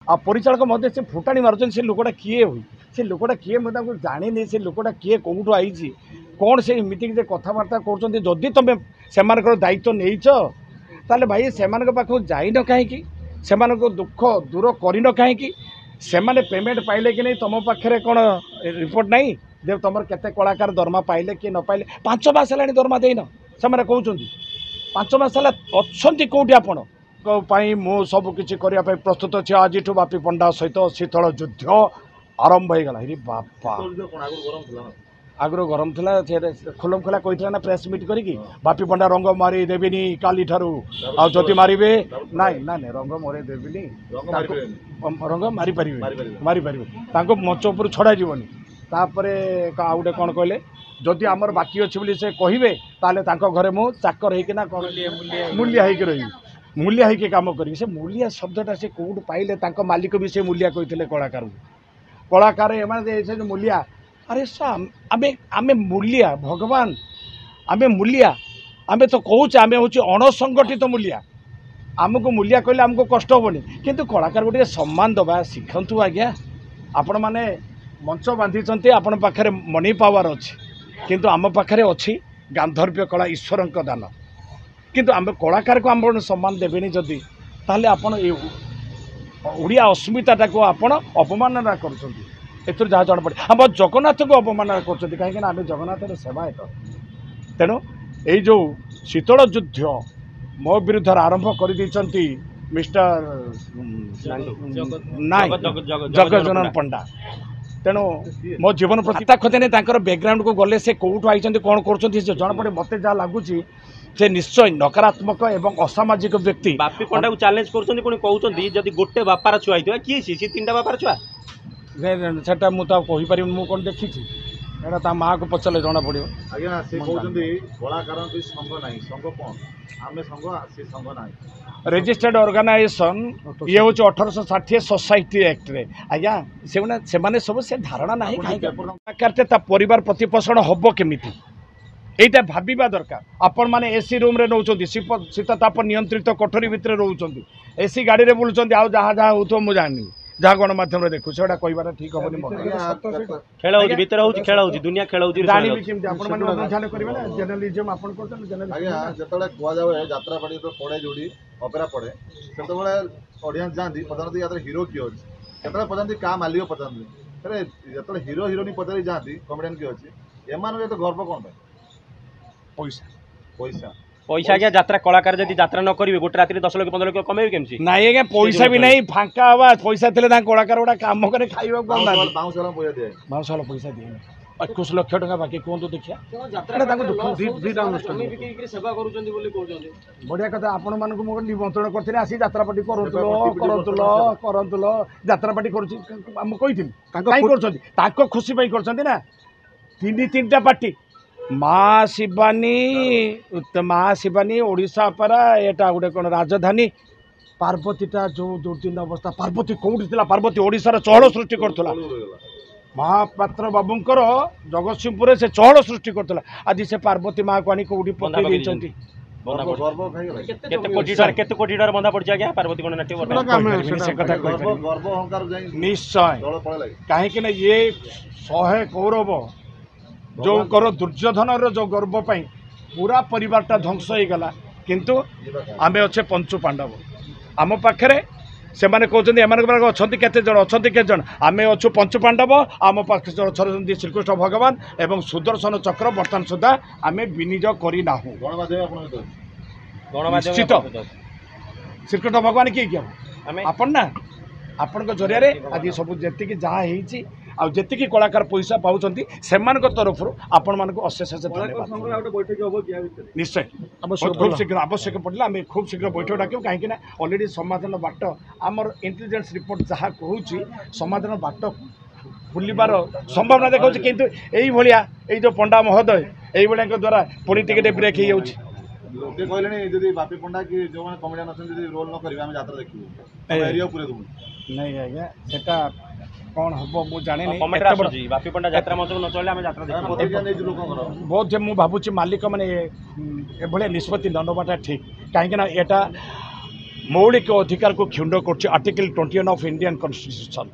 आ परिचालक मध्य से फुटाणी मार्च से लोकटा किए हुई से लोकटा किए मैं जानी से लोकटा किए कौटू आई कौन से मीटिंग कथबार्ता करी तुम से दायित्व नहीं ताले भाई से पाखु जाइन कहीं से दुख दूर करन कहीं से पेमेंट पाइले कि नहीं तुम पाखे कौन रिपोर्ट नहीं दे तुम केते कलाकार दरमा पाइले कि न पाइले 5 मास है दरमा देन से कहते 5 मास है अच्छा कौटी आपण मु सबकि करने प्रस्तुत अच्छे आज बापी पंडा सहित शीतल युद्ध आरंभ हो गला बापा आगुरी गरम थी खुलम खुला कही ना प्रेस मीट करी बापी पंडा रंग मारी देविनी काली ठारू आदि मारे ना ना ना रंग मरे देविनी रंग मारी पारे मंच उपर छड़ा जीवनी तापर आउ गोटे कौन कहले जदि आमर बाकी अच्छे से कहे ताले घरे मु चाकर होना कौन मूलिया होकर रही मूलिया होकर कम करी से मूलिया शब्दटा से कौट पाइले मालिक भी से मूलिया कहते कलाकार एम मूलिया अरे आमे आमे मूलिया भगवान आमे मूलिया आमे तो कहूँ आमे हूँ अणसंगठित मूलिया आमको मूलिया कहले आमको कष्ट हेनी किंतु कलाकार गोटे सम्मान दबा शिखु आज्ञा आपण मैंने मंच बांधी आपण पाखे मनी पावर अच्छी किंतु आम पाखे अच्छी गांधर्व्य कला ईश्वर दान किंतु आम कलाकार को आम सम्मान देवेनि जदि ताहले आपण ओडिया अस्मिताटा को आपण अपमानना करुछंती एथुर जहाँ जन पड़े हम जगन्नाथ को अपमानना कर कहीं आम जगन्नाथ सेवायत तेणु ये जो शीतल युद्ध मो विरुद्ध आरंभ कर मिस्टर नाई जगजनन पंडा तेणु मो जीवन प्रति खोजे बैकग्राउंड को गले से कौटू आई कौन कर जन पड़े मत जहाँ लगुच से निश्चय नकारात्मक एवं असामाजिक व्यक्ति बापी पंडा को चैलेंज कर गोटे बापार छुआ किए सी 3टा बापार छुआ सेटा मुझे मु कौन देखी एटा माँ को पचारे जना पड़ो आज्ञा से कहते कलाकार संघ ना संघ कौन आम संघ से संघ ना रेजिस्टर्ड ऑर्गेनाइजेशन ये हूँ 1860 सोसाइटी एक्ट रे आज्ञा से सब से धारणा ना कहीं परिवार प्रतिपोषण हम केमिति এইটা ভাবিবা দরকার আপন মানে এসি রুম রে নউচନ୍ତି শীত তাপ নিয়ন্ত্রিত কোঠরি ভিতরে রହୁचନ୍ତି এসি গাড়ি রে বুলুচନ୍ତି আউ যাহা যাহা होतो मु जानि जहाँ गणमाध्यम देखु सेटा कहबार ठीक हेनी खेल होची भीतर होची खेल होची दुनिया खेल होची जानि भी केमति आपण माने अनुधान करिवे ना जर्नलिज्म आपण करतन जर्नलिज्म आज्ञा जतले कुआ जावे यात्रा पड़ी तो पड़े जोड़ी ऑपेरा पड़े सेतबेले ऑडियंस जानती पदार्थ यात्रा हीरो की होची सेतबेले पदार्थ का मालिक पदार्थ अरे जतले हीरो हीरोनी पदारी जानती कॉमेडियन की होची एमान तो गर्व कोन पैसा पैसा पैसा आज्ञा यात्रा कलाकार जब यात्रा न करेंगे गोटे रात 10 लाख 15 लाख कमेबे केमसी नहीं आज्ञा पैसा भी नहीं फांका हवा पैसा थे कलाकार गुड़ा कम करे खाइबा बाउंस वाला पैसा दिए 21 लाख टका बाकी कहतु देखिया बढ़िया कथा आपण मानक निमंत्रण करते आसी यात्रा पार्टी करतुल यात्रा पार्टी कर खुशी ना 3टा पार्टी माँ शिवानी ओडिशा परा एटा गोटे कौन राजधानी पार्वतीटा जो दुर्दिन अवस्था पार्वती कौटी थी पार्वती ओडिशार चहल सृष्टि करुला महापात्र बाबूंकर जगतसिंहपुर से चहल सृष्टि करुला आज से पार्वती माँ को आनी कौटी पकई केते कोटी डर बंधा पड़ गया पार्वती बन निश्चय कहीं ये 100 कौरव जो कर दुर्योधन जो गर्व पाई पूरा परिवारटा ध्वंस हो गला किंतु आमे अच्छे पंचु पांडव आम पाखे से कहते अच्छा केते जन अच्छा केते जन आमे अच्छु पंचु पांडव आम पाखे अच्छा श्रीकृष्ण भगवान एवं सुदर्शन चक्र बर्तमान सुधा आम विनिज करना निश्चित श्रीकृष्ण भगवान किए क्या आपण ना आपण जरिया आज सब जी जहाँ जी कलाकार पैसा पाँच से तरफ आपण मानक अशेष निश्चय खूब शीघ्र आवश्यक पड़े आम खूब शीघ्र बैठक डाक कहीं अलरेडी समाधान बाट आमर इंटेलिजेंस रिपोर्ट जहाँ कहूँ समाधान बाट खुलबार संभावना देखा किंतु यही जो पंडा महोदय ये द्वारा पुणी टिके ब्रेक हो लोके कहले जदि बापी पंडा कि जो माने कॉमेडियन अछन जदि रोल न करिवे हम यात्रा देखिबो एरिया पूरे दउ नहीं आज्ञा सेटा कौन हबो मु जाने नहीं कमेंट आछी बापी पंडा यात्रा मंच न चले हम यात्रा देखिबो बहुत जे मु भाबुची मालिक माने ए भले निष्पत्ति न नबाटा ठीक काहे कि ना एटा मौलिक अधिकार को क्षुण्ण कर आर्टिकल 21 ऑफ इंडियन कॉन्स्टिट्यूशन।